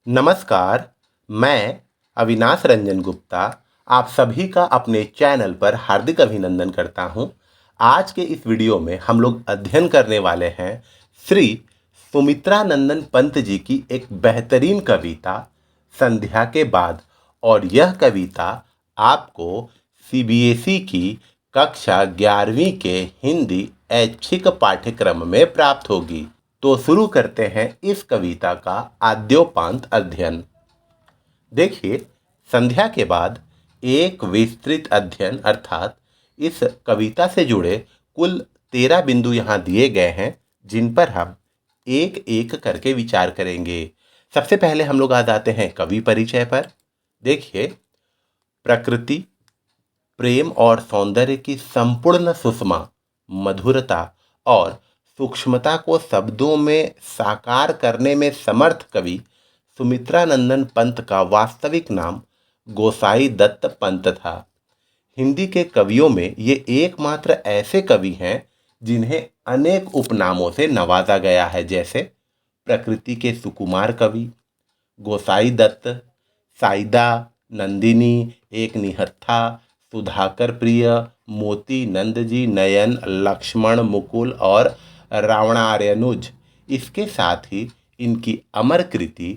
नमस्कार, मैं अविनाश रंजन गुप्ता आप सभी का अपने चैनल पर हार्दिक अभिनंदन करता हूं। आज के इस वीडियो में हम लोग अध्ययन करने वाले हैं श्री सुमित्रानंदन पंत जी की एक बेहतरीन कविता संध्या के बाद। और यह कविता आपको सीबीएसई की कक्षा 11वीं के हिंदी ऐच्छिक पाठ्यक्रम में प्राप्त होगी। तो शुरू करते हैं इस कविता का आद्योपांत अध्ययन। देखिए, संध्या के बाद एक विस्तृत अध्ययन अर्थात इस कविता से जुड़े कुल 13 बिंदु यहाँ दिए गए हैं, जिन पर हम एक एक करके विचार करेंगे। सबसे पहले हम लोग आ जाते हैं कवि परिचय पर। देखिए, प्रकृति, प्रेम और सौंदर्य की संपूर्ण सुषमा, मधुरता और सूक्ष्मता को शब्दों में साकार करने में समर्थ कवि सुमित्रानंदन पंत का वास्तविक नाम गोसाई दत्त पंत था। हिंदी के कवियों में ये एकमात्र ऐसे कवि हैं जिन्हें अनेक उपनामों से नवाजा गया है, जैसे प्रकृति के सुकुमार कवि, गोसाई दत्त, साइदा, नंदिनी, एक निहत्था, सुधाकर प्रिय, मोती, नंदजी, नयन, लक्ष्मण, मुकुल और रावणार्यनुज। इसके साथ ही इनकी अमर कृति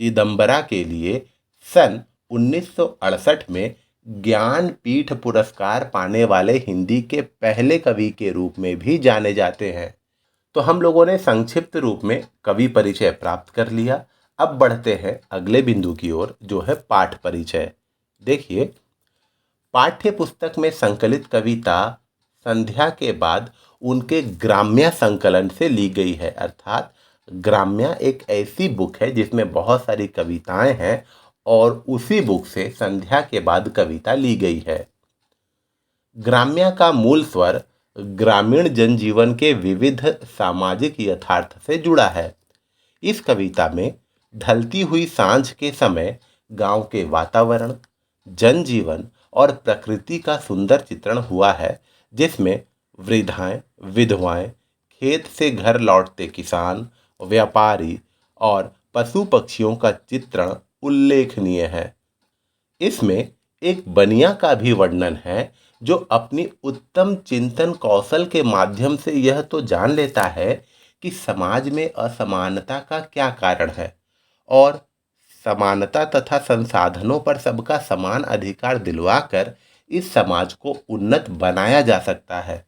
चिदंबरा के लिए सन 1968 में ज्ञानपीठ पुरस्कार पाने वाले हिंदी के पहले कवि के रूप में भी जाने जाते हैं। तो हम लोगों ने संक्षिप्त रूप में कवि परिचय प्राप्त कर लिया। अब बढ़ते हैं अगले बिंदु की ओर, जो है पाठ परिचय। देखिए, पाठ्य पुस्तक में संकलित कविता संध्या के बाद उनके ग्राम्य संकलन से ली गई है। अर्थात ग्राम्य एक ऐसी बुक है जिसमें बहुत सारी कविताएं हैं और उसी बुक से संध्या के बाद कविता ली गई है। ग्राम्य का मूल स्वर ग्रामीण जनजीवन के विविध सामाजिक यथार्थ से जुड़ा है। इस कविता में ढलती हुई सांझ के समय गांव के वातावरण, जनजीवन और प्रकृति का सुंदर चित्रण हुआ है, जिसमें वृद्धाएं, विधवाएं, खेत से घर लौटते किसान, व्यापारी और पशु पक्षियों का चित्रण उल्लेखनीय है। इसमें एक बनिया का भी वर्णन है, जो अपनी उत्तम चिंतन कौशल के माध्यम से यह तो जान लेता है कि समाज में असमानता का क्या कारण है और समानता तथा संसाधनों पर सबका समान अधिकार दिलवाकर इस समाज को उन्नत बनाया जा सकता है।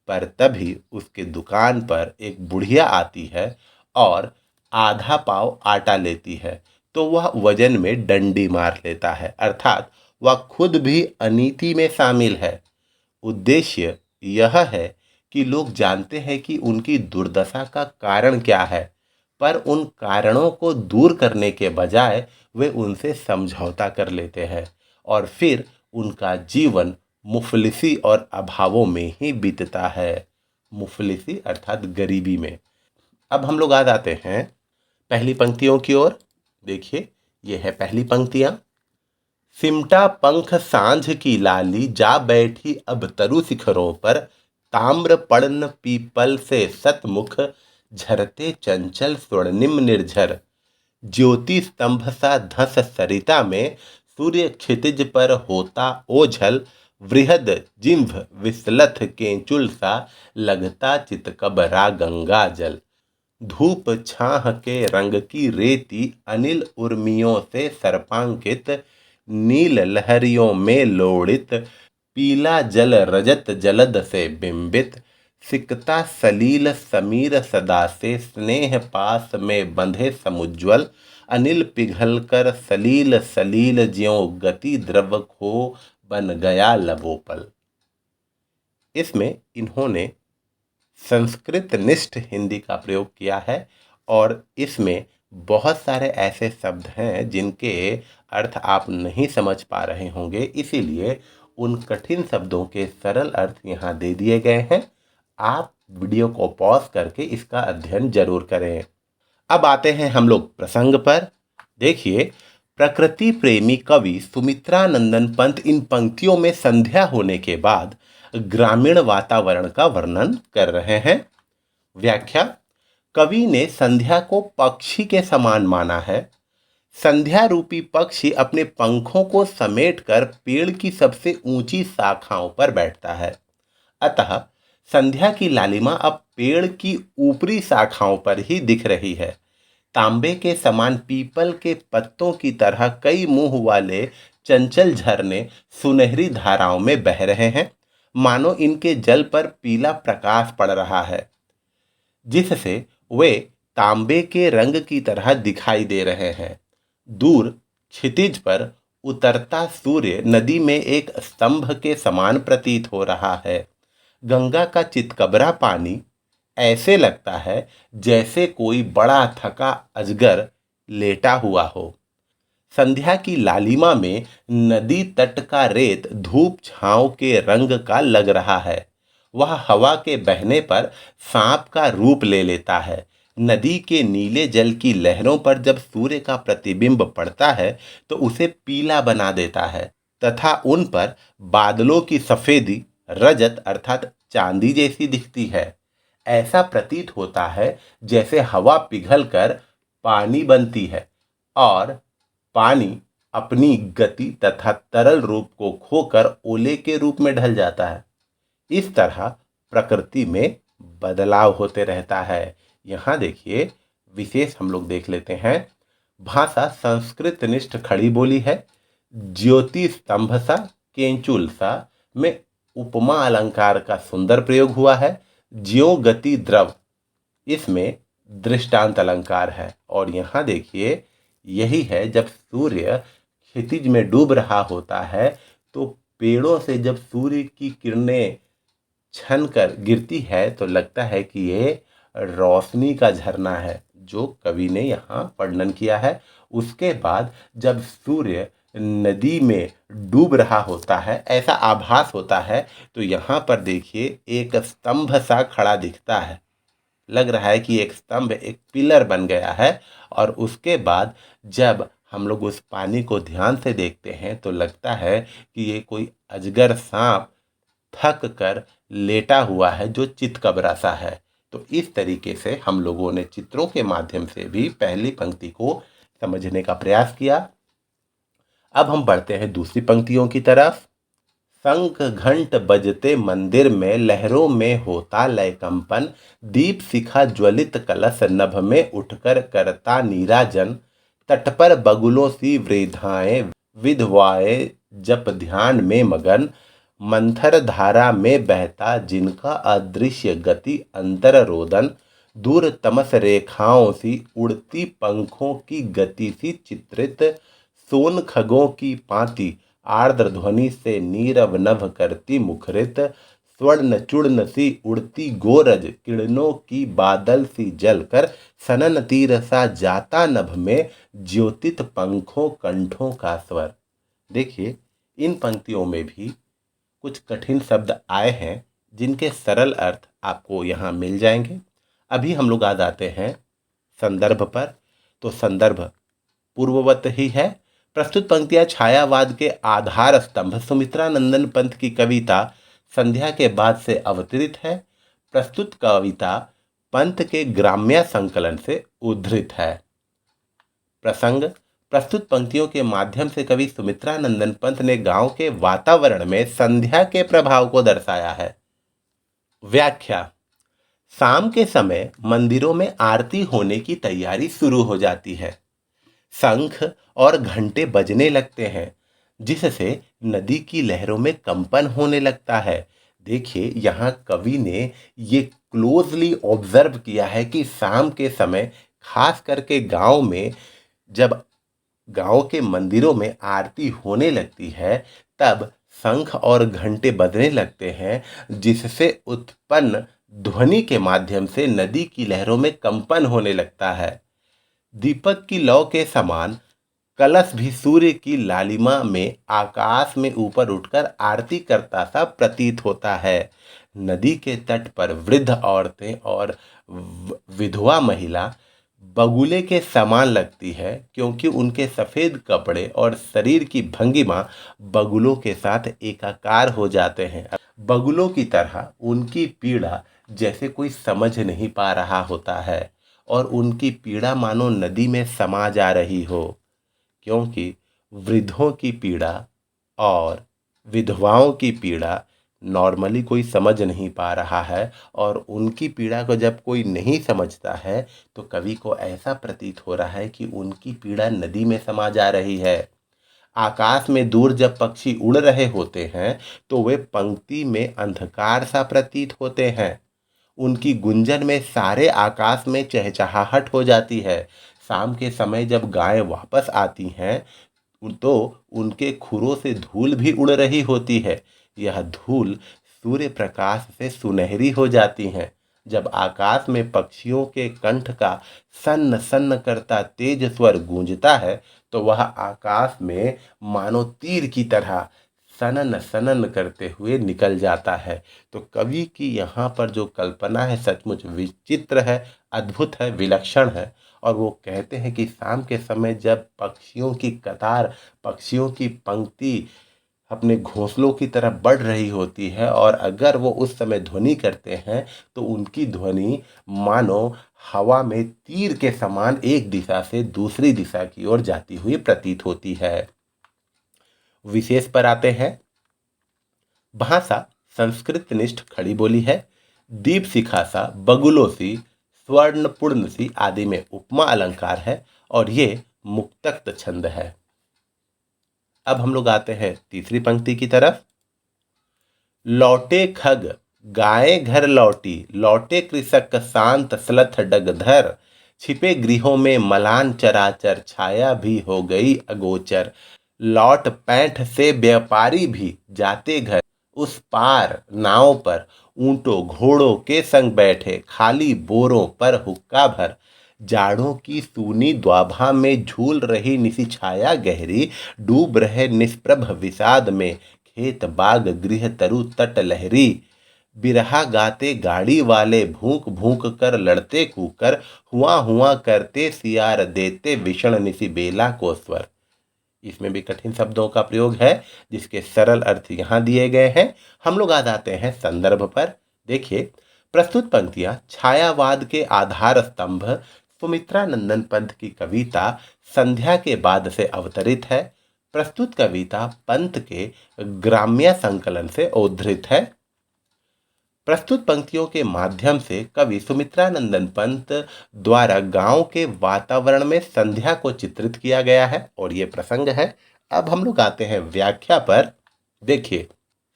पर तभी उसके दुकान पर एक बुढ़िया आती है और आधा पाव आटा लेती है, तो वह वजन में डंडी मार लेता है। अर्थात वह खुद भी अनीति में शामिल है। उद्देश्य यह है कि लोग जानते हैं कि उनकी दुर्दशा का कारण क्या है, पर उन कारणों को दूर करने के बजाय वे उनसे समझौता कर लेते हैं और फिर उनका जीवन मुफलिसी और अभावों में ही बीतता है। मुफलिसी अर्थात गरीबी में। अब हम लोग आ जाते हैं पहली पंक्तियों की ओर। देखिए, यह है पहली पंक्तियां। सिमटा पंख सांझ की लाली, जा बैठी अब तरु शिखरों पर, ताम्र पर्ण पीपल से सतमुख, झरते चंचल स्वर्णिम निर्झर, ज्योति स्तंभ सा धस सरिता में, सूर्य क्षितिज पर होता ओझल, वृहद जिम्भ विसलथ केंचुल सा, लगता चितकबरा गंगा जल, धूप छाह के रंग की रेती, अनिल उर्मियों से सर्पांकित, नील लहरियों में लोड़ित, पीला जल रजत जलद से बिंबित, सिकता सलील समीर सदा से, स्नेह पास में बंधे समुज्वल, अनिल पिघल कर सलील सलील, ज्यों गति द्रव खो बन गया लबोपल। इसमें इन्होंने संस्कृत निष्ठ हिंदी का प्रयोग किया है और इसमें बहुत सारे ऐसे शब्द हैं जिनके अर्थ आप नहीं समझ पा रहे होंगे, इसीलिए उन कठिन शब्दों के सरल अर्थ यहाँ दे दिए गए हैं। आप वीडियो को पॉज करके इसका अध्ययन जरूर करें। अब आते हैं हम लोग प्रसंग पर। देखिए, प्रकृति प्रेमी कवि सुमित्रानंदन पंत इन पंक्तियों में संध्या होने के बाद ग्रामीण वातावरण का वर्णन कर रहे हैं। व्याख्या: कवि ने संध्या को पक्षी के समान माना है। संध्या रूपी पक्षी अपने पंखों को समेटकर पेड़ की सबसे ऊंची शाखाओं पर बैठता है। अतः संध्या की लालिमा अब पेड़ की ऊपरी शाखाओं पर ही दिख रही है। तांबे के समान पीपल के पत्तों की तरह कई मुंह वाले चंचल झरने सुनहरी धाराओं में बह रहे हैं, मानो इनके जल पर पीला प्रकाश पड़ रहा है, जिससे वे तांबे के रंग की तरह दिखाई दे रहे हैं। दूर क्षितिज पर उतरता सूर्य नदी में एक स्तंभ के समान प्रतीत हो रहा है। गंगा का चितकबरा पानी ऐसे लगता है जैसे कोई बड़ा थका अजगर लेटा हुआ हो। संध्या की लालिमा में नदी तट का रेत धूप छांव के रंग का लग रहा है। वह हवा के बहने पर सांप का रूप ले लेता है। नदी के नीले जल की लहरों पर जब सूर्य का प्रतिबिंब पड़ता है तो उसे पीला बना देता है तथा उन पर बादलों की सफेदी रजत अर्थात चांदी जैसी दिखती है। ऐसा प्रतीत होता है जैसे हवा पिघलकर पानी बनती है और पानी अपनी गति तथा तरल रूप को खोकर ओले के रूप में ढल जाता है। इस तरह प्रकृति में बदलाव होते रहता है। यहाँ देखिए विशेष हम लोग देख लेते हैं। भाषा संस्कृत निष्ठ खड़ी बोली है। ज्योति स्तंभ सा केंचुल सा में उपमा अलंकार का सुंदर प्रयोग हुआ है। ज्यो गति द्रव इसमें दृष्टांत अलंकार है। और यहाँ देखिए यही है, जब सूर्य क्षितिज में डूब रहा होता है तो पेड़ों से जब सूर्य की किरणें छन कर गिरती है तो लगता है कि ये रोशनी का झरना है, जो कवि ने यहाँ वर्णन किया है। उसके बाद जब सूर्य नदी में डूब रहा होता है, ऐसा आभास होता है, तो यहाँ पर देखिए एक स्तंभ सा खड़ा दिखता है। लग रहा है कि एक स्तंभ एक पिलर बन गया है। और उसके बाद जब हम लोग उस पानी को ध्यान से देखते हैं तो लगता है कि ये कोई अजगर सांप थक कर लेटा हुआ है, जो चितकबरा सा है। तो इस तरीके से हम लोगों ने चित्रों के माध्यम से भी पहली पंक्ति को समझने का प्रयास किया। अब हम बढ़ते हैं दूसरी पंक्तियों की तरफ। शंख घंट बजते मंदिर में, लहरों में होता लय कंपन, दीप शिखा ज्वलित कलश नभ में उठकर करता नीराजन, तट पर बगुलों सी वृद्धाएं विधवाएं जप ध्यान में मगन, मंथर धारा में बहता जिनका अदृश्य गति अंतर रोदन, दूर तमस रेखाओं सी उड़ती पंखों की गति सी चित्रित, सोन खगों की पांति आर्द्र ध्वनि से नीरव नभ करती मुखरित, स्वर्ण चूर्ण सी उड़ती गोरज किरणों की बादल सी जलकर, सनन तीर सा जाता नभ में ज्योतित पंखों कंठों का स्वर। देखिए इन पंक्तियों में भी कुछ कठिन शब्द आए हैं, जिनके सरल अर्थ आपको यहाँ मिल जाएंगे। अभी हम लोग आ जाते हैं संदर्भ पर। तो संदर्भ पूर्ववत ही है। प्रस्तुत पंक्तियां छायावाद के आधार स्तंभ सुमित्रा नंदन पंत की कविता संध्या के बाद से अवतरित है। प्रस्तुत कविता पंत के ग्राम्य संकलन से उद्धृत है। प्रसंग: प्रस्तुत पंक्तियों के माध्यम से कवि सुमित्रा नंदन पंत ने गांव के वातावरण में संध्या के प्रभाव को दर्शाया है। व्याख्या: शाम के समय मंदिरों में आरती होने की तैयारी शुरू हो जाती है। शंख और घंटे बजने लगते हैं, जिससे नदी की लहरों में कंपन होने लगता है। देखिए यहाँ कवि ने ये क्लोजली ऑब्जर्व किया है कि शाम के समय खास करके गांव में जब गांव के मंदिरों में आरती होने लगती है, तब शंख और घंटे बजने लगते हैं, जिससे उत्पन्न ध्वनि के माध्यम से नदी की लहरों में कंपन होने लगता है। दीपक की लौ के समान कलश भी सूर्य की लालिमा में आकाश में ऊपर उठकर आरती करता सा प्रतीत होता है। नदी के तट पर वृद्ध औरतें और विधवा महिला बगुले के समान लगती है, क्योंकि उनके सफ़ेद कपड़े और शरीर की भंगिमा बगुलों के साथ एकाकार हो जाते हैं। बगुलों की तरह उनकी पीड़ा जैसे कोई समझ नहीं पा रहा होता है, और उनकी पीड़ा मानो नदी में समा जा रही हो। क्योंकि वृद्धों की पीड़ा और विधवाओं की पीड़ा नॉर्मली कोई समझ नहीं पा रहा है, और उनकी पीड़ा को जब कोई नहीं समझता है तो कवि को ऐसा प्रतीत हो रहा है कि उनकी पीड़ा नदी में समा जा रही है। आकाश में दूर जब पक्षी उड़ रहे होते हैं तो वे पंक्ति में अंधकार सा प्रतीत होते हैं। उनकी गुंजन में सारे आकाश में चहचहाहट हो जाती है। शाम के समय जब गायें वापस आती हैं तो उनके खुरों से धूल भी उड़ रही होती है। यह धूल सूर्य प्रकाश से सुनहरी हो जाती है। जब आकाश में पक्षियों के कंठ का सन्न सन्न करता तेज स्वर गूंजता है तो वह आकाश में मानो तीर की तरह सनन सनन करते हुए निकल जाता है। तो कवि की यहाँ पर जो कल्पना है सचमुच विचित्र है, अद्भुत है, विलक्षण है। और वो कहते हैं कि शाम के समय जब पक्षियों की कतार, पक्षियों की पंक्ति अपने घोंसलों की तरफ बढ़ रही होती है, और अगर वो उस समय ध्वनि करते हैं तो उनकी ध्वनि मानो हवा में तीर के समान एक दिशा से दूसरी दिशा की ओर जाती हुई प्रतीत होती है। विशेष पर आते हैं। भाषा संस्कृत निष्ठ खड़ी बोली है। दीप शिखा सा, बगुलों सी, स्वर्ण पूर्ण सी आदि में उपमा अलंकार है, और ये मुक्तक छंद है। अब हम लोग आते हैं तीसरी पंक्ति की तरफ। लौटे खग गाय घर लौटी, लौटे कृषक शांत सलथ डगधर, छिपे गृहों में मलान चराचर, छाया भी हो गई अगोचर। लौट पैंठ से व्यापारी भी जाते घर, उस पार नाव पर ऊंटों घोड़ों के संग बैठे, खाली बोरों पर हुक्का भर। जाड़ों की सूनी द्वाभा में झूल रही निसी छाया गहरी, डूब रहे निष्प्रभ विषाद में खेत बाग गृह तरु तट लहरी। बिरहा गाते गाड़ी वाले भूख भूख कर लड़ते कूकर, हुआ करते सियार देते विषण निसी बेला को स्वर। इसमें भी कठिन शब्दों का प्रयोग है जिसके सरल अर्थ यहाँ दिए गए हैं। हम लोग आ जाते हैं संदर्भ पर। देखिए, प्रस्तुत पंक्तियां छायावाद के आधार स्तंभ सुमित्रानंदन पंत की कविता संध्या के बाद से अवतरित है। प्रस्तुत कविता पंत के ग्राम्य संकलन से उद्धृत है। प्रस्तुत पंक्तियों के माध्यम से कवि सुमित्रानंदन पंत द्वारा गांव के वातावरण में संध्या को चित्रित किया गया है, और ये प्रसंग है। अब हम लोग आते हैं व्याख्या पर। देखिए,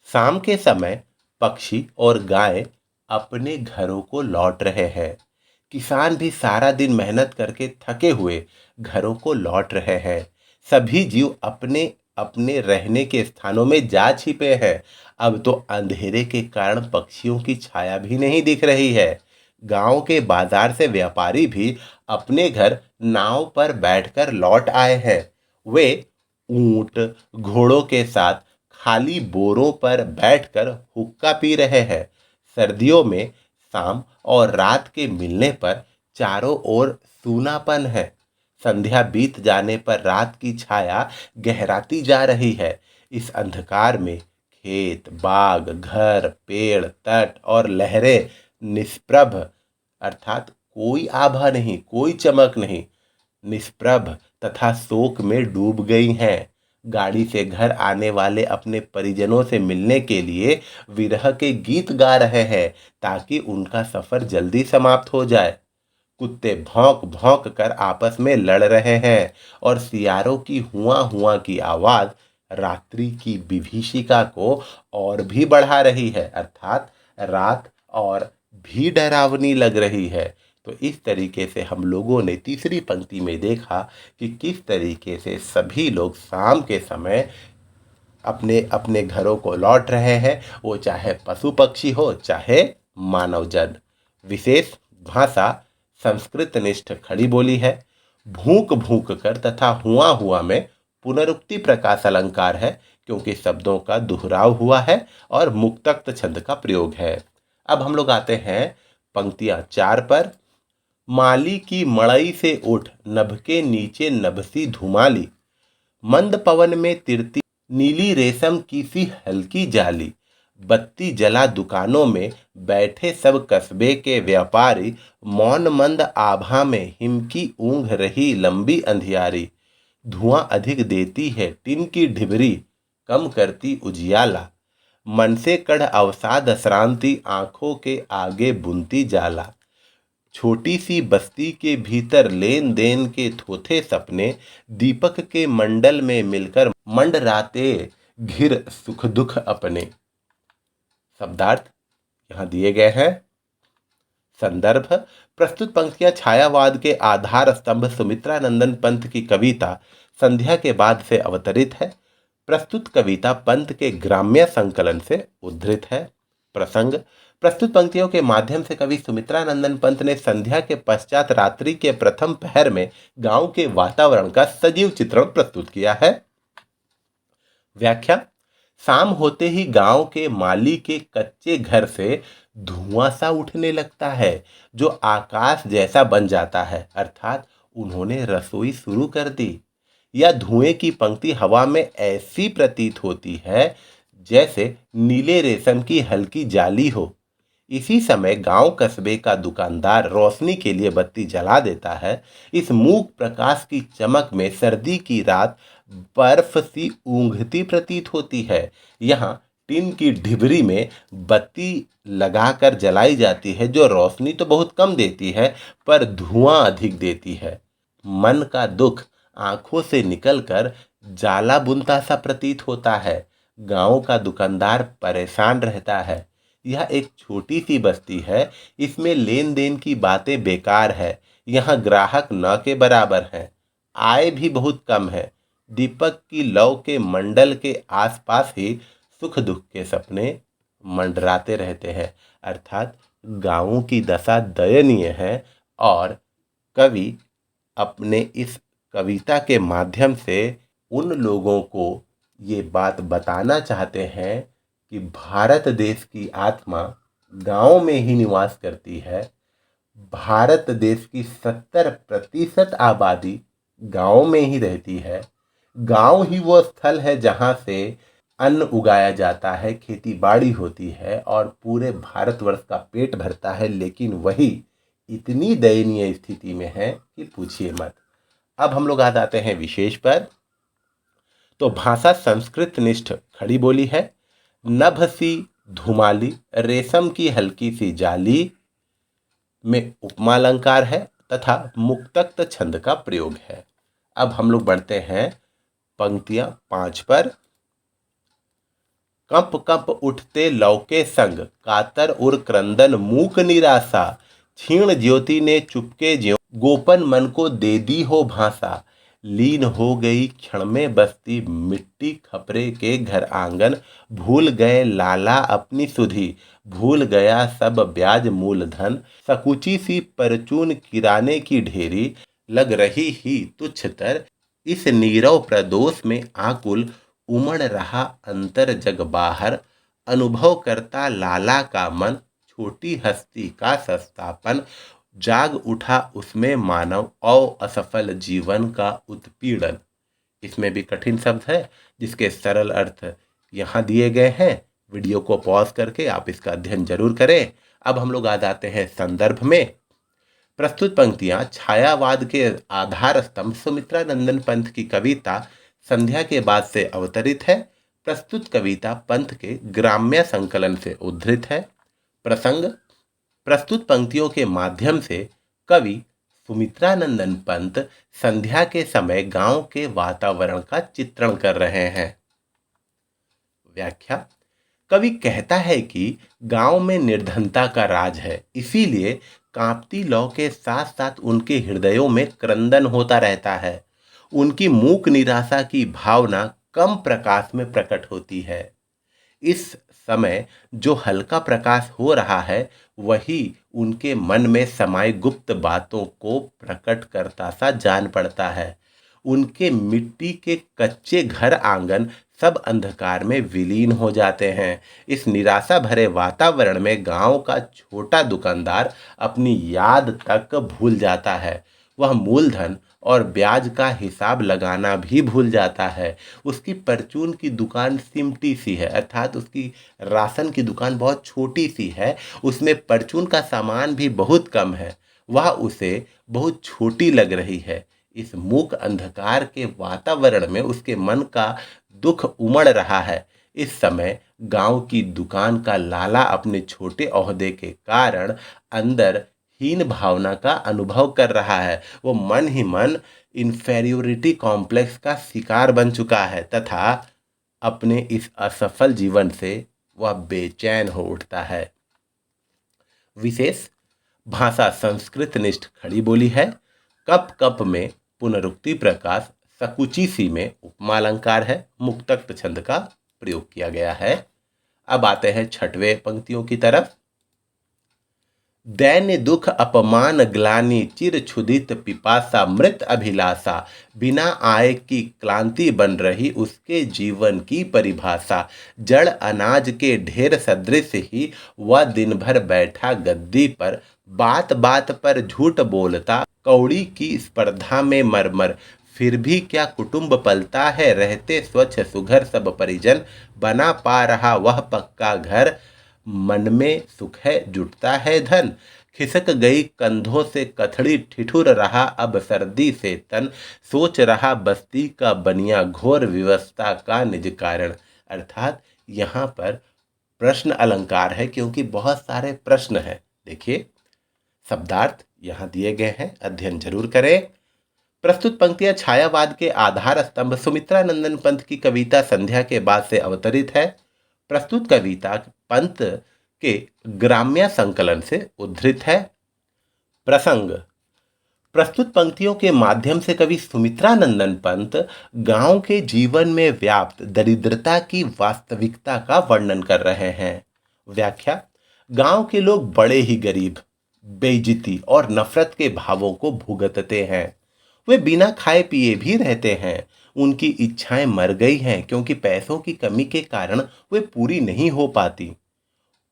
शाम के समय पक्षी और गाय अपने घरों को लौट रहे हैं। किसान भी सारा दिन मेहनत करके थके हुए घरों को लौट रहे हैं। सभी जीव अपने अपने रहने के स्थानों में जा छिपे हैं। अब तो अंधेरे के कारण पक्षियों की छाया भी नहीं दिख रही है। गांव के बाजार से व्यापारी भी अपने घर नाव पर बैठकर लौट आए हैं। वे ऊंट घोड़ों के साथ खाली बोरों पर बैठकर हुक्का पी रहे हैं। सर्दियों में शाम और रात के मिलने पर चारों ओर सूनापन है। संध्या बीत जाने पर रात की छाया गहराती जा रही है। इस अंधकार में खेत बाग घर पेड़ तट और लहरें निष्प्रभ, अर्थात कोई आभा नहीं, कोई चमक नहीं, निष्प्रभ तथा शोक में डूब गई हैं। गाड़ी से घर आने वाले अपने परिजनों से मिलने के लिए विरह के गीत गा रहे हैं ताकि उनका सफर जल्दी समाप्त हो जाए। कुत्ते भौंक भौंक कर आपस में लड़ रहे हैं, और सियारों की हुआ की आवाज रात्रि की विभीषिका को और भी बढ़ा रही है, अर्थात रात और भी डरावनी लग रही है। तो इस तरीके से हम लोगों ने तीसरी पंक्ति में देखा कि किस तरीके से सभी लोग शाम के समय अपने अपने घरों को लौट रहे हैं, वो चाहे पशु पक्षी हो चाहे मानव जन। विशेष भाषा संस्कृत निष्ठ खड़ी बोली है। भूख भूख कर तथा हुआ में पुनरुक्ति प्रकाश अलंकार है, क्योंकि शब्दों का दोहराव हुआ है, और मुक्तक छंद का प्रयोग है। अब हम लोग आते हैं पंक्तियां 4 पर। माली की मड़ई से उठ, नभ के नीचे नभसी धुमाली, मंद पवन में तिरती नीली रेशम की सी हल्की जाली, बत्ती जला दुकानों में बैठे सब कस्बे के व्यापारी, मौन मंद आभा में हिम की ऊँघ रही लंबी अंधियारी। धुआं अधिक देती है टिन की ढिबरी, कम करती उजियाला। मन से कढ़ अवसाद श्रांति, आंखों के आगे बुनती जाला। छोटी सी बस्ती के भीतर लेन देन के थोथे सपने, दीपक के मंडल में मिलकर मंडराते घिर सुख दुख अपने। शब्दार्थ यहाँ दिए गए हैं। संदर्भ, प्रस्तुत पंक्तियां छायावाद के आधार स्तंभ सुमित्रानंदन पंत की कविता संध्या के बाद से अवतरित है। प्रस्तुत कविता पंत के ग्राम्य संकलन से उद्धृत है। प्रसंग, प्रस्तुत पंक्तियों के माध्यम से कवि सुमित्रानंदन पंत ने संध्या के पश्चात रात्रि के प्रथम पहर में गांव के वातावरण का सजीव चित्रण प्रस्तुत किया है। व्याख्या, शाम होते ही गांव के माली के कच्चे घर से धुआं सा उठने लगता है जो आकाश जैसा बन जाता है, अर्थात उन्होंने रसोई शुरू कर दी। यह धुएं की पंक्ति हवा में ऐसी प्रतीत होती है जैसे नीले रेशम की हल्की जाली हो। इसी समय गांव कस्बे का दुकानदार रोशनी के लिए बत्ती जला देता है। इस मूक प्रकाश की चमक में सर्दी की रात बर्फ सी ऊंघती प्रतीत होती है। यहाँ टिन की ढिबरी में बत्ती लगाकर जलाई जाती है जो रोशनी तो बहुत कम देती है पर धुआं अधिक देती है। मन का दुख आंखों से निकलकर जाला बुनता सा प्रतीत होता है। गांव का दुकानदार परेशान रहता है। यह एक छोटी सी बस्ती है, इसमें लेन देन की बातें बेकार है। यहाँ ग्राहक न के बराबर हैं, आय भी बहुत कम है। दीपक की लौ के मंडल के आसपास ही सुख दुख के सपने मंडराते रहते हैं, अर्थात गांवों की दशा दयनीय है। और कवि अपने इस कविता के माध्यम से उन लोगों को ये बात बताना चाहते हैं कि भारत देश की आत्मा गांव में ही निवास करती है। भारत देश की 70% आबादी गांव में ही रहती है। गांव ही वो स्थल है जहां से अन्न उगाया जाता है, खेती बाड़ी होती है और पूरे भारतवर्ष का पेट भरता है। लेकिन वही इतनी दयनीय स्थिति में है कि पूछिए मत। अब हम लोग आ जाते हैं विशेष पर। तो भाषा संस्कृत निष्ठ खड़ी बोली है। नभ सी धुमाली, रेशम की हल्की सी जाली में उपमा अलंकार है तथा मुक्तक छंद का प्रयोग है। अब हम लोग बढ़ते हैं पंक्तियां 5 पर। कंप कंप उठते लौके संग, कातर उर क्रंदन मूक निराशा। क्षीण ज्योति ने चुपके ज्यों, गोपन मन को दे दी हो भाषा। लीन हो गई क्षण में बस्ती, मिट्टी खपरे के घर आंगन। भूल गए लाला अपनी सुधि, भूल गया सब ब्याज मूलधन। सकुची सी परचून किराने की ढेरी, लग रही ही तुच्छ तर। इस नीरव प्रदोष में आकुल, उमड़ रहा अंतर जग बाहर। अनुभव करता लाला का मन, छोटी हस्ती का सस्तापन। जाग उठा उसमें मानव, और असफल जीवन का उत्पीड़न। इसमें भी कठिन शब्द है जिसके सरल अर्थ यहाँ दिए गए हैं। वीडियो को पॉज करके आप इसका अध्ययन जरूर करें। अब हम लोग आ जाते हैं संदर्भ में। प्रस्तुत पंक्तियां छायावाद के आधार स्तंभ सुमित्रानंदन पंत की कविता संध्या के बाद से अवतरित है। प्रस्तुत कविता पंत के ग्राम्य संकलन से उद्धृत है। प्रसंग, प्रस्तुत पंक्तियों के माध्यम से कवि सुमित्रानंदन पंत संध्या के समय गांव के वातावरण का चित्रण कर रहे हैं। व्याख्या, कवि कहता है कि गांव में निर्धनता का राज है, इसीलिए कांपती लौ के साथ साथ उनके हृदयों में क्रंदन होता रहता है। उनकी मूक निराशा की भावना कम प्रकाश में प्रकट होती है। इस समय जो हल्का प्रकाश हो रहा है वही उनके मन में समाई गुप्त बातों को प्रकट करता सा जान पड़ता है। उनके मिट्टी के कच्चे घर आंगन सब अंधकार में विलीन हो जाते हैं। इस निराशा भरे वातावरण में गांव का छोटा दुकानदार अपनी याद तक भूल जाता है। वह मूलधन और ब्याज का हिसाब लगाना भी भूल जाता है। उसकी परचून की दुकान सिमटी सी है, अर्थात उसकी राशन की दुकान बहुत छोटी सी है। उसमें परचून का सामान भी बहुत कम है। वह उसे बहुत छोटी लग रही है। इस मूक अंधकार के वातावरण में उसके मन का दुख उमड़ रहा है। इस समय गांव की दुकान का लाला अपने छोटे ओहदे के कारण अंदर हीन भावना का अनुभव कर रहा है। वो मन ही मन इन्फेरियोरिटी कॉम्प्लेक्स का शिकार बन चुका है तथा अपने इस असफल जीवन से वह बेचैन हो उठता है। विशेष भाषा संस्कृत निष्ठ खड़ी बोली है। कप कप में पुनरुक्ति प्रकाश सकुची सी में उपमा अलंकार है। मुक्तक छंद का प्रयोग किया गया है। अब आते हैं छठवें पंक्तियों की तरफ। दैन्य दुख अपमान ग्लानि चिर क्षुधित पिपासा मृत अभिलाषा बिना आय की क्लांति बन रही उसके जीवन की परिभाषा। जड़ अनाज के ढेर सदृश ही वह दिन भर बैठा गद्दी पर बात बात पर झूठ बोलता कौड़ी की स्पर्धा में मरमर। फिर भी क्या कुटुंब पलता है रहते स्वच्छ सुघर सब परिजन। बना पा रहा वह पक्का घर मन में सुख है जुटता है धन। खिसक गई कंधों से कथड़ी ठिठुर रहा अब सर्दी से तन। सोच रहा बस्ती का बनिया घोर व्यवस्था का निज कारण। अर्थात यहाँ पर प्रश्न अलंकार है क्योंकि बहुत सारे प्रश्न हैं। देखिए शब्दार्थ यहाँ दिए गए हैं, अध्ययन जरूर करें। प्रस्तुत पंक्तियां छायावाद के आधार स्तंभ सुमित्रानंदन पंत की कविता संध्या के बाद से अवतरित है। प्रस्तुत कविता पंत के ग्राम्य संकलन से उद्धृत है। प्रसंग। प्रस्तुत पंक्तियों के माध्यम से कवि सुमित्रानंदन पंत गांव के जीवन में व्याप्त दरिद्रता की वास्तविकता का वर्णन कर रहे हैं। व्याख्या। गांव के लोग बड़े ही गरीब, बेइज्जती और नफरत के भावों को भुगतते हैं। वे बिना खाए पिए भी रहते हैं। उनकी इच्छाएं मर गई हैं क्योंकि पैसों की कमी के कारण वे पूरी नहीं हो पाती।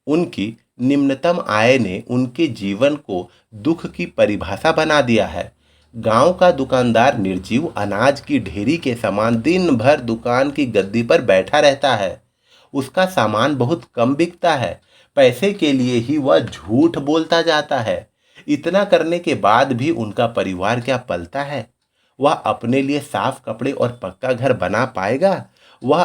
उनकी निम्नतम आय ने उनके जीवन को दुख की परिभाषा बना दिया है। गांव का दुकानदार निर्जीव अनाज की ढेरी के समान दिन भर दुकान की गद्दी पर बैठा रहता है। उसका सामान बहुत कम बिकता है। पैसे के लिए ही वह झूठ बोलता जाता है। इतना करने के बाद भी उनका परिवार क्या पलता है? वह अपने लिए साफ कपड़े और पक्का घर बना पाएगा? वह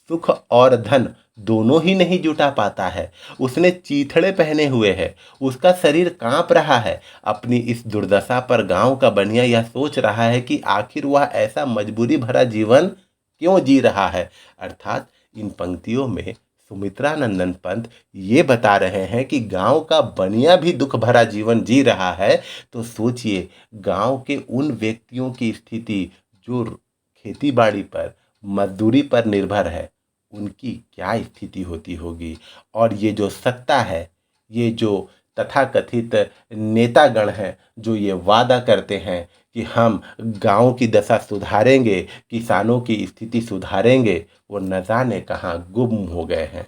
सुख और धन दोनों ही नहीं जुटा पाता है। उसने चीथड़े पहने हुए हैं, उसका शरीर कांप रहा है। अपनी इस दुर्दशा पर गांव का बनिया यह सोच रहा है कि आखिर वह ऐसा मजबूरी भरा जीवन क्यों जी रहा है। अर्थात इन पंक्तियों में सुमित्रानंदन पंत ये बता रहे हैं कि गांव का बनिया भी दुख भरा जीवन जी रहा है। तो सोचिए गांव के उन व्यक्तियों की स्थिति जो खेती बाड़ी पर, मजदूरी पर निर्भर है, उनकी क्या स्थिति होती होगी। और ये जो सत्ता है, ये जो तथाकथित नेतागण हैं जो ये वादा करते हैं कि हम गांव की दशा सुधारेंगे, किसानों की स्थिति सुधारेंगे, वो न जाने कहाँ गुम हो गए हैं।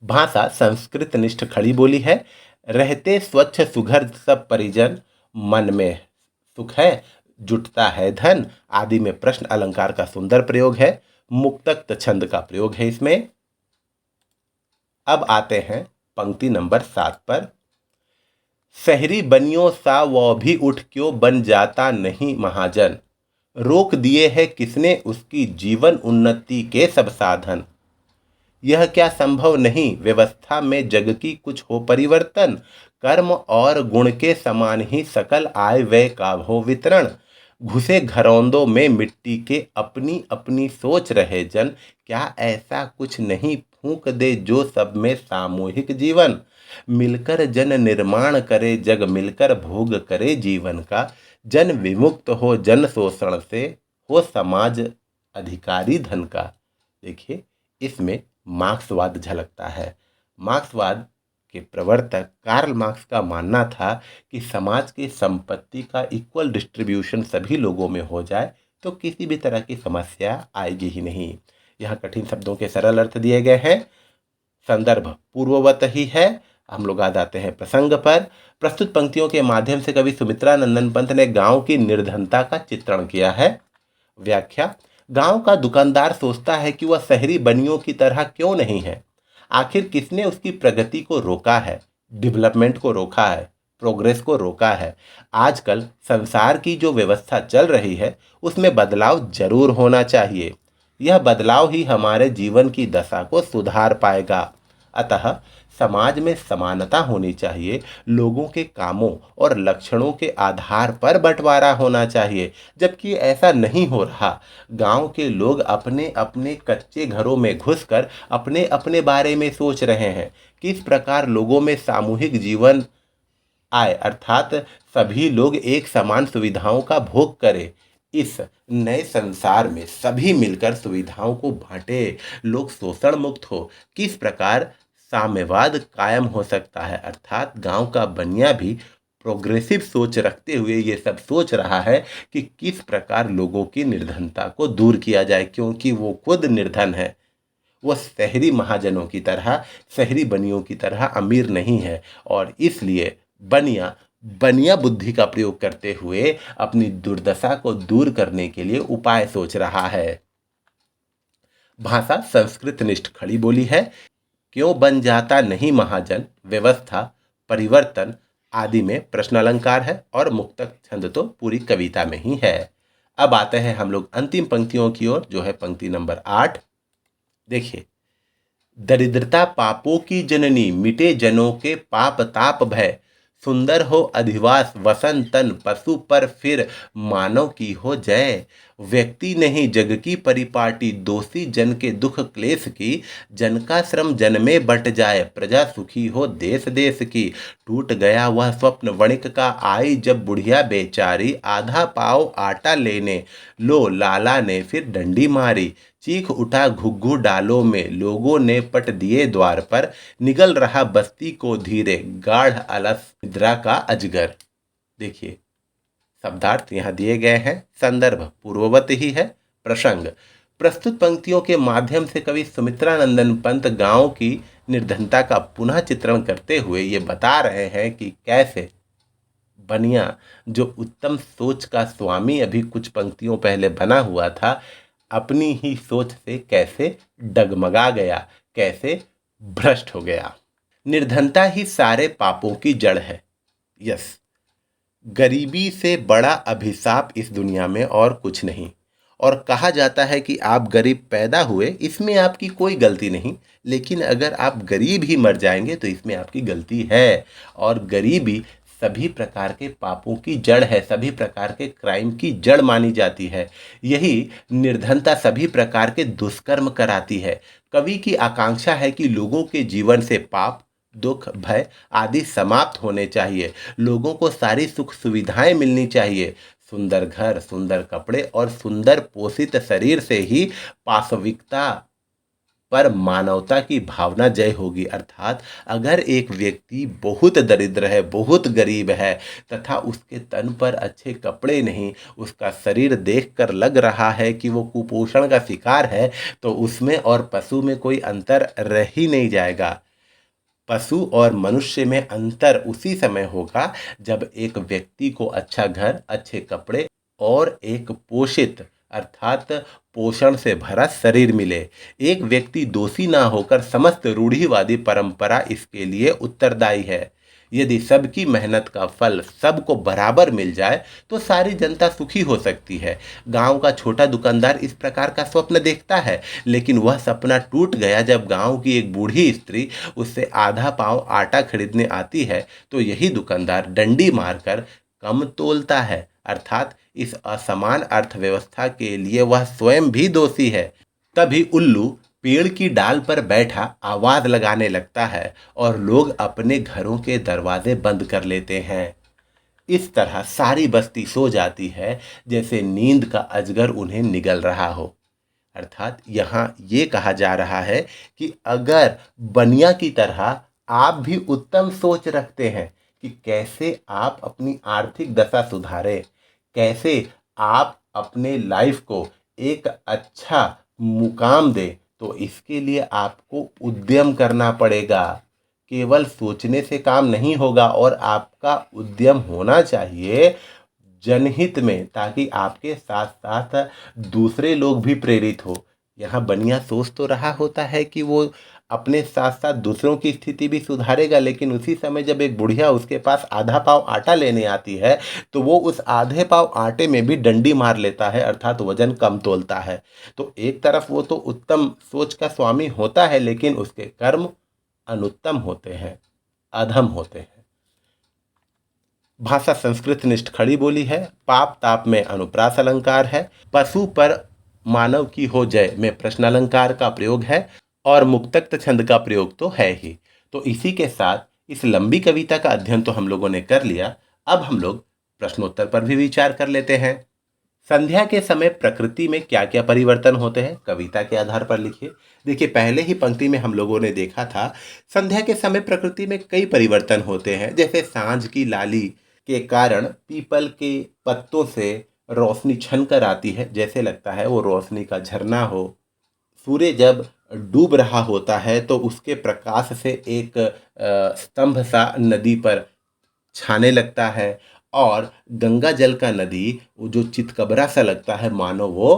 भाषा संस्कृत निष्ठ खड़ी बोली है। रहते स्वच्छ सुघर सब परिजन, मन में सुख है जुटता है धन आदि में प्रश्न अलंकार का सुंदर प्रयोग है। मुक्तक छंद का प्रयोग है इसमें। अब आते हैं पंक्ति नंबर 7 पर। शहरी बनियों सा वह भी उठ क्यों बन जाता नहीं महाजन। रोक दिए है किसने उसकी जीवन उन्नति के सब साधन। यह क्या संभव नहीं व्यवस्था में जग की कुछ हो परिवर्तन। कर्म और गुण के समान ही सकल आय व्यय का हो वितरण। घुसे घरौंदों में मिट्टी के अपनी अपनी सोच रहे जन। क्या ऐसा कुछ नहीं फूंक दे जो सब में सामूहिक जीवन। मिलकर जन निर्माण करे जग मिलकर भोग करे जीवन का। जन विमुक्त हो जन शोषण से हो समाज अधिकारी धन का। देखिए इसमें मार्क्सवाद झलकता है। मार्क्सवाद के प्रवर्तक कार्ल मार्क्स का मानना था कि समाज की संपत्ति का इक्वल डिस्ट्रीब्यूशन सभी लोगों में हो जाए तो किसी भी तरह की समस्या आएगी ही नहीं। यहाँ कठिन शब्दों के सरल अर्थ दिए गए हैं। संदर्भ पूर्ववत ही है। हम लोग आ जाते हैं प्रसंग पर। प्रस्तुत पंक्तियों के माध्यम से कवि सुमित्रानंदन पंत ने गांव की निर्धनता का चित्रण किया है। व्याख्या। गांव का दुकानदार सोचता है कि वह शहरी बनियों की तरह क्यों नहीं है। आखिर किसने उसकी प्रगति को रोका है, डेवलपमेंट को रोका है, प्रोग्रेस को रोका है। आजकल संसार की जो व्यवस्था चल रही है उसमें बदलाव जरूर होना चाहिए। यह बदलाव ही हमारे जीवन की दशा को सुधार पाएगा। अतः समाज में समानता होनी चाहिए, लोगों के कामों और लक्षणों के आधार पर बंटवारा होना चाहिए, जबकि ऐसा नहीं हो रहा। गांव के लोग अपने अपने कच्चे घरों में घुसकर अपने अपने बारे में सोच रहे हैं। किस प्रकार लोगों में सामूहिक जीवन आए, अर्थात सभी लोग एक समान सुविधाओं का भोग करें। इस नए संसार में सभी मिलकर सुविधाओं को बांटे, लोग शोषण मुक्त हो। किस प्रकार साम्यवाद कायम हो सकता है, अर्थात गांव का बनिया भी प्रोग्रेसिव सोच रखते हुए ये सब सोच रहा है कि किस प्रकार लोगों की निर्धनता को दूर किया जाए, क्योंकि वो खुद निर्धन है। वो शहरी महाजनों की तरह, शहरी बनियों की तरह अमीर नहीं है, और इसलिए बनिया बनिया बुद्धि का प्रयोग करते हुए अपनी दुर्दशा को दूर करने के लिए उपाय सोच रहा है। भाषा संस्कृत निष्ठ खड़ी बोली है। क्यों बन जाता नहीं महाजन, व्यवस्था परिवर्तन आदि में प्रश्न अलंकार है, और मुक्तक छंद तो पूरी कविता में ही है। अब आते हैं हम लोग अंतिम पंक्तियों की ओर, जो है पंक्ति नंबर 8। देखिए, दरिद्रता पापों की जननी, मिटे जनों के पाप ताप भय, सुंदर हो अधिवास वसन तन, पशु पर फिर मानव की हो जय। व्यक्ति नहीं जग की परिपाटी, दोषी जन के दुख क्लेश की, जन का श्रम जन में बट जाए, प्रजा सुखी हो देश देश की। टूट गया वह स्वप्न वणिक का, आई जब बुढ़िया बेचारी, आधा पाव आटा लेने लो लाला ने फिर डंडी मारी। चीख उठा घुघु डालों में, लोगों ने पट दिए द्वार पर, निगल रहा बस्ती को धीरे, गाढ़ अलस निद्रा का अजगर। देखिए, शब्दार्थ यहाँ दिए गए हैं, संदर्भ पूर्ववत ही है। प्रसंग, प्रस्तुत पंक्तियों के माध्यम से कवि सुमित्रानंदन पंत गांव की निर्धनता का पुनः चित्रण करते हुए ये बता रहे हैं कि कैसे बनिया, जो उत्तम सोच का स्वामी अभी कुछ पंक्तियों पहले बना हुआ था, अपनी ही सोच से कैसे डगमगा गया, कैसे भ्रष्ट हो गया। निर्धनता ही सारे पापों की जड़ है। यस, गरीबी से बड़ा अभिशाप इस दुनिया में और कुछ नहीं। और कहा जाता है कि आप गरीब पैदा हुए, इसमें आपकी कोई गलती नहीं, लेकिन अगर आप गरीब ही मर जाएंगे तो इसमें आपकी गलती है। और गरीबी सभी प्रकार के पापों की जड़ है, सभी प्रकार के क्राइम की जड़ मानी जाती है। यही निर्धनता सभी प्रकार के दुष्कर्म कराती है। कवि की आकांक्षा है कि लोगों के जीवन से पाप, दुख, भय आदि समाप्त होने चाहिए। लोगों को सारी सुख सुविधाएं मिलनी चाहिए। सुंदर घर, सुंदर कपड़े और सुंदर पोषित शरीर से ही पाशविकता पर मानवता की भावना जय होगी। अर्थात अगर एक व्यक्ति बहुत दरिद्र है, बहुत गरीब है, तथा उसके तन पर अच्छे कपड़े नहीं, उसका शरीर देखकर लग रहा है कि वो कुपोषण का शिकार है, तो उसमें और पशु में कोई अंतर रह ही नहीं जाएगा। पशु और मनुष्य में अंतर उसी समय होगा जब एक व्यक्ति को अच्छा घर, अच्छे कपड़े और एक पोषित अर्थात पोषण से भरा शरीर मिले। एक व्यक्ति दोषी ना होकर समस्त रूढ़िवादी परंपरा इसके लिए उत्तरदायी है। यदि सबकी मेहनत का फल सबको बराबर मिल जाए तो सारी जनता सुखी हो सकती है। गांव का छोटा दुकानदार इस प्रकार का स्वप्न देखता है, लेकिन वह सपना टूट गया जब गांव की एक बूढ़ी स्त्री उससे आधा पाव आटा खरीदने आती है तो यही दुकानदार डंडी मारकर कम तोलता है। अर्थात इस असमान अर्थव्यवस्था के लिए वह स्वयं भी दोषी है। तभी उल्लू पेड़ की डाल पर बैठा आवाज लगाने लगता है और लोग अपने घरों के दरवाजे बंद कर लेते हैं। इस तरह सारी बस्ती सो जाती है जैसे नींद का अजगर उन्हें निगल रहा हो। अर्थात यहाँ ये कहा जा रहा है कि अगर बनिया की तरह आप भी उत्तम सोच रखते हैं कि कैसे आप अपनी आर्थिक दशा सुधारें, कैसे आप अपने लाइफ को एक अच्छा मुकाम दें, तो इसके लिए आपको उद्यम करना पड़ेगा। केवल सोचने से काम नहीं होगा और आपका उद्यम होना चाहिए जनहित में, ताकि आपके साथ साथ दूसरे लोग भी प्रेरित हो। यहाँ बनिया सोच तो रहा होता है कि वो अपने साथ साथ दूसरों की स्थिति भी सुधारेगा, लेकिन उसी समय जब एक बुढ़िया उसके पास आधा पाव आटा लेने आती है तो वो उस आधे पाव आटे में भी डंडी मार लेता है, अर्थात वजन कम तोलता है। तो एक तरफ वो तो उत्तम सोच का स्वामी होता है, लेकिन उसके कर्म अनुत्तम होते हैं, अधम होते हैं। भाषा संस्कृत निष्ठ खड़ी बोली है। पाप ताप में अनुप्रास अलंकार है। पशु पर मानव की हो जय में प्रश्न अलंकार का प्रयोग है और मुक्तक छंद का प्रयोग तो है ही। तो इसी के साथ इस लंबी कविता का अध्ययन तो हम लोगों ने कर लिया। अब हम लोग प्रश्नोत्तर पर भी विचार कर लेते हैं। संध्या के समय प्रकृति में क्या क्या परिवर्तन होते हैं, कविता के आधार पर लिखिए। देखिए, पहले ही पंक्ति में हम लोगों ने देखा था संध्या के समय प्रकृति में कई परिवर्तन होते हैं। जैसे सांझ की लाली के कारण पीपल के पत्तों से रोशनी छन कर आती है, जैसे लगता है वो रोशनी का झरना हो। सूर्य जब डूब रहा होता है तो उसके प्रकाश से एक स्तंभ सा नदी पर छाने लगता है और गंगा जल का नदी वो जो चितकबरा सा लगता है मानो वो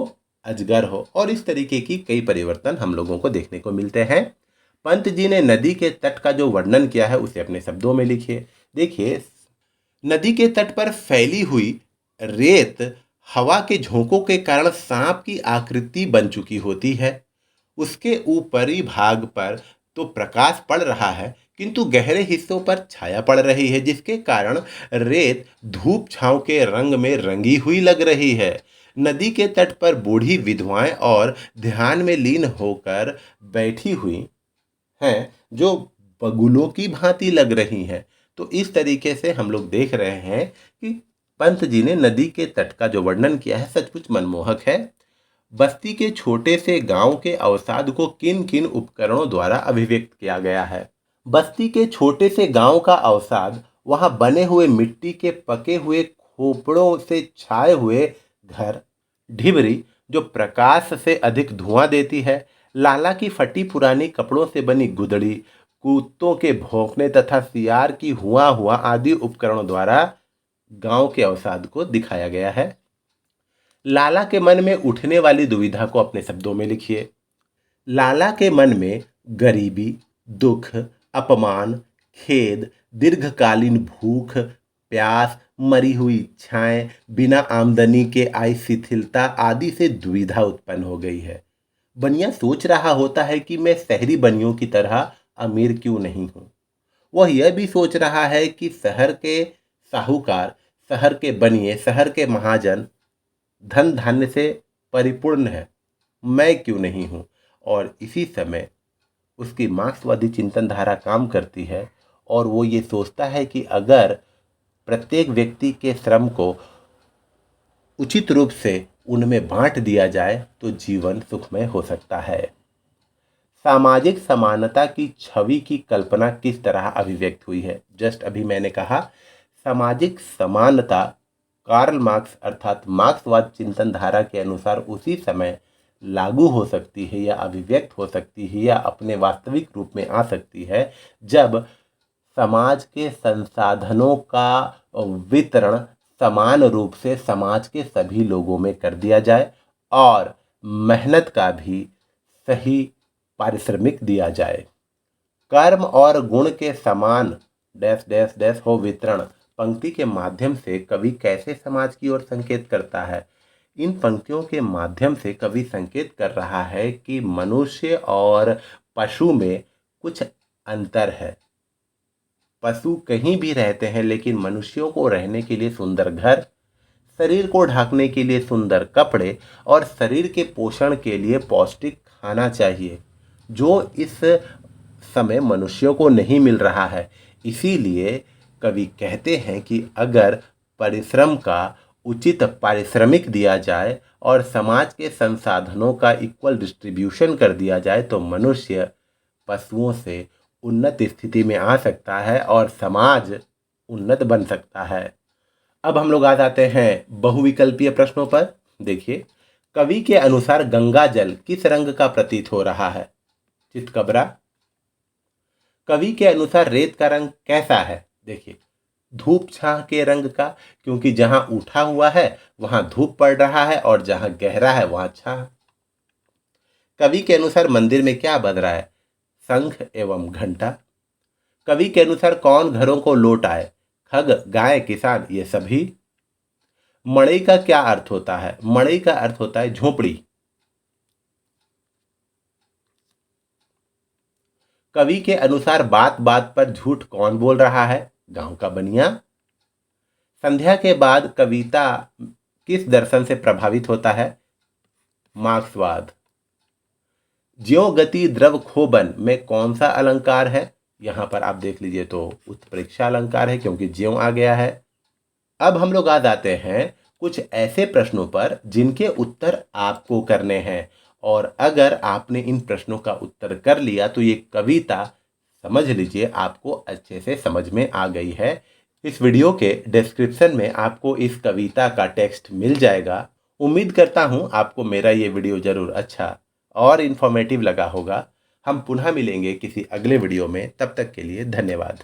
अजगर हो। और इस तरीके की कई परिवर्तन हम लोगों को देखने को मिलते हैं। पंत जी ने नदी के तट का जो वर्णन किया है उसे अपने शब्दों में लिखिए। देखिए, नदी के तट पर फैली हुई रेत हवा के झोंकों के कारण सांप की आकृति बन चुकी होती है। उसके ऊपरी भाग पर तो प्रकाश पड़ रहा है, किंतु गहरे हिस्सों पर छाया पड़ रही है, जिसके कारण रेत धूप छांव के रंग में रंगी हुई लग रही है। नदी के तट पर बूढ़ी विधवाएं और ध्यान में लीन होकर बैठी हुई हैं, जो बगुलों की भांति लग रही हैं। तो इस तरीके से हम लोग देख रहे हैं कि पंत जी ने नदी के तट का जो वर्णन किया है सचमुच मनमोहक है। बस्ती के छोटे से गांव के अवसाद को किन किन उपकरणों द्वारा अभिव्यक्त किया गया है। बस्ती के छोटे से गांव का अवसाद वहां बने हुए मिट्टी के पके हुए खोपड़ों से छाए हुए घर, ढिबरी जो प्रकाश से अधिक धुआं देती है, लाला की फटी पुरानी कपड़ों से बनी गुदड़ी, कुत्तों के भौंकने तथा सियार की हुआ हुआ आदि उपकरणों द्वारा गांव के अवसाद को दिखाया गया है। लाला के मन में उठने वाली दुविधा को अपने शब्दों में लिखिए। लाला के मन में गरीबी, दुख, अपमान, खेद, दीर्घकालीन भूख, प्यास, मरी हुई इच्छाएं, बिना आमदनी के आई शिथिलता आदि से दुविधा उत्पन्न हो गई है। बनिया सोच रहा होता है कि मैं शहरी बनियों की तरह अमीर क्यों नहीं हूँ। वह यह भी सोच रहा है कि शहर के साहूकार, शहर के बनिए, शहर के महाजन धन धान्य से परिपूर्ण है, मैं क्यों नहीं हूँ। और इसी समय उसकी मार्क्सवादी चिंतन धारा काम करती है और वो ये सोचता है कि अगर प्रत्येक व्यक्ति के श्रम को उचित रूप से उनमें बांट दिया जाए तो जीवन सुखमय हो सकता है। सामाजिक समानता की छवि की कल्पना किस तरह अभिव्यक्त हुई है। जस्ट अभी मैंने कहा सामाजिक समानता कार्ल मार्क्स अर्थात मार्क्सवाद चिंतन धारा के अनुसार उसी समय लागू हो सकती है या अभिव्यक्त हो सकती है या अपने वास्तविक रूप में आ सकती है जब समाज के संसाधनों का वितरण समान रूप से समाज के सभी लोगों में कर दिया जाए और मेहनत का भी सही पारिश्रमिक दिया जाए। कर्म और गुण के समान डैश डैश डैश हो वितरण पंक्ति के माध्यम से कवि कैसे समाज की ओर संकेत करता है। इन पंक्तियों के माध्यम से कवि संकेत कर रहा है कि मनुष्य और पशु में कुछ अंतर है। पशु कहीं भी रहते हैं, लेकिन मनुष्यों को रहने के लिए सुंदर घर, शरीर को ढकने के लिए सुंदर कपड़े और शरीर के पोषण के लिए पौष्टिक खाना चाहिए, जो इस समय मनुष्यों को नहीं मिल रहा है। इसीलिए कवि कहते हैं कि अगर परिश्रम का उचित पारिश्रमिक दिया जाए और समाज के संसाधनों का इक्वल डिस्ट्रीब्यूशन कर दिया जाए तो मनुष्य पशुओं से उन्नत स्थिति में आ सकता है और समाज उन्नत बन सकता है। अब हम लोग आ जाते हैं बहुविकल्पीय प्रश्नों पर। देखिए, कवि के अनुसार गंगा जल किस रंग का प्रतीत हो रहा है। चितकबरा। कवि के अनुसार रेत का रंग कैसा है। देखिए, धूप छाह के रंग का, क्योंकि जहां उठा हुआ है वहां धूप पड़ रहा है और जहां गहरा है वहां छाह। कवि के अनुसार मंदिर में क्या बन रहा है। शंख एवं घंटा। कवि के अनुसार कौन घरों को लौट आए? खग, गाय, किसान, ये सभी। मड़ई का क्या अर्थ होता है? मड़ई का अर्थ होता है झोपड़ी। कवि के अनुसार बात बात पर झूठ कौन बोल रहा है? गांव का बनिया। संध्या के बाद कविता किस दर्शन से प्रभावित होता है? मार्क्सवाद। ज्यों गति द्रव खोबन में कौन सा अलंकार है? यहां पर आप देख लीजिए तो उत्प्रेक्षा अलंकार है, क्योंकि ज्यों आ गया है। अब हम लोग आ जाते हैं कुछ ऐसे प्रश्नों पर जिनके उत्तर आपको करने हैं, और अगर आपने इन प्रश्नों का उत्तर कर लिया तो ये कविता समझ लीजिए आपको अच्छे से समझ में आ गई है। इस वीडियो के डिस्क्रिप्शन में आपको इस कविता का टेक्स्ट मिल जाएगा। उम्मीद करता हूँ आपको मेरा ये वीडियो ज़रूर अच्छा और इन्फॉर्मेटिव लगा होगा। हम पुनः मिलेंगे किसी अगले वीडियो में, तब तक के लिए धन्यवाद।